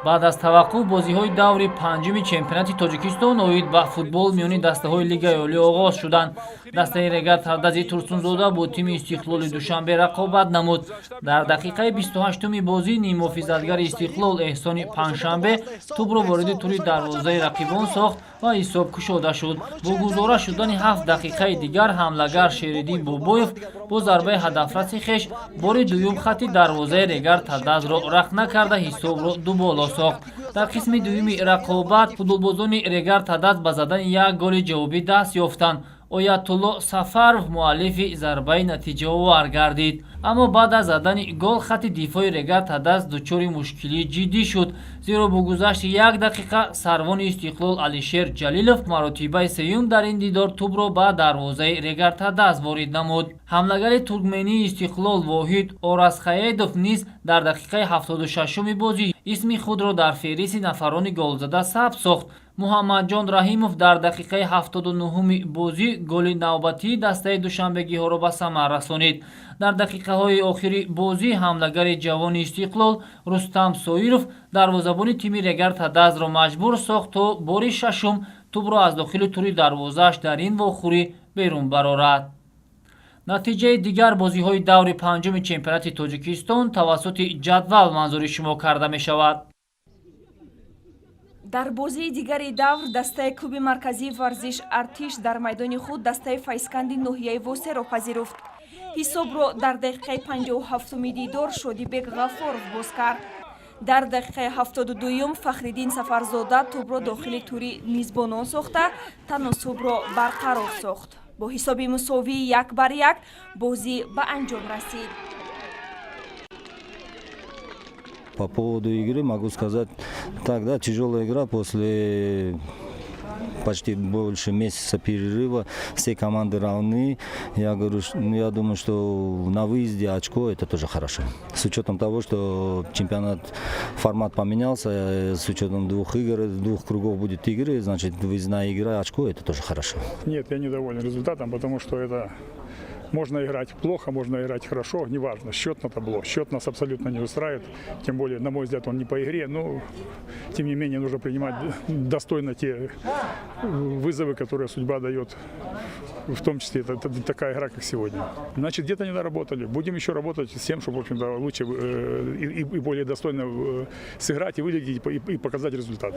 баъд аз таваққуф бозиҳои даври панҷуми чемпионати Тоҷикистон оид ба футбол миёни дастаҳои Лигаи Олӣ оғоз шуданд. Дастаи Регат Тардази Турсунзода бо тими Истиқлоли Душанбе рақобат намуд. Дар дақиқаи 28-уми бозӣ нимуҳофизатгари Истиқлол Эҳсони Паншанбе тӯбро вориди тури дарвозаи рақибон сохт ва ҳисоб кушода шуд. Бо гузора шудани 7 дақиқаи дигар ҳамлагар Шериддин Бобоев бо зарбаи ҳадафраси хеш бори дуюм хатти дарвозаи Регат Тардазро рахна карда ҳисобро дуболо сохт. Дар қисми дуюми рақобат футболбозони Регат Тардаз ба задани як голи ҷавобӣ даст ёфтанд. Оятулло Сафаров муаллифи зарбаи натиҷаовар гардид. Аммо баъд аз задани гол хатти дифои Регат Тардаз дучори мушкилии ҷиддӣ шуд, зеро бо гузашти 1 дақиқа сарвони Истиқлол Алишер Ҷалилов маротибаи сеюм дар ин дидор тӯбро ба дарвозаи Регат Тардаз ворид намуд. ҳамлагари туркмении Истиқлол Воҳид Орасхаедов низ дар дақиқаи 76-уми бозӣ исми худро дар феҳрист нафарони голзада сабт сохт. Муҳаммадҷон Раҳимов дар дақиқаи 79-уми бозӣ голи навбатии дастаи душанбегиҳоро ба самар расонид. Дар дақиқаҳои охири бозӣ ҳамлагари ҷавони Истиқлол Рустам Соиров дарвозабони тими Регат Тардазро маҷбур сохт то бори шашум тӯбро аз дохили тури дарвозааш дар ин вохӯрӣ берун барорад. натиҷаи дигар бозиҳои даври панҷуми чемпионати Тоҷикистон тавассути ҷадвал манзури шумо карда мешавад. дар бозии дигари давр дастаи клуби марказии варзиш Артиш дар майдони худ дастаи Файсканди ноҳияи Восеро пазируфт. ҳисобро дар дақиқаи 57-уми дидор Шодибек Ғаффоров боз кард. дар дақиқаи 72-ум Фахриддин Сафарзода тӯбро дохили тури мизбонон сохта таносубро барқарор сохт. бо ҳисоби мусовии 1-1 бозӣ ба анҷом расид. По поводу игры могу сказать, так, да, тяжелая игра после почти больше месяца перерыва. Все команды равны. Я думаю, что на выезде очко это тоже хорошо. С учетом того, что чемпионат формат поменялся, с учетом 2 игр, 2 кругов будет игры, значит выездная игра, очко это тоже хорошо. Нет, я недоволен результатом, потому что это можно играть плохо, можно играть хорошо, неважно. Счет на табло. Счет нас абсолютно не устраивает. Тем более, на мой взгляд, он не по игре. Но, тем не менее, нужно принимать достойно те вызовы, которые судьба дает. В том числе, это такая игра, как сегодня. Значит, где-то не доработали. Будем еще работать с тем, чтобы, в общем-то, лучше и более достойно сыграть, и выглядеть, и показать результат.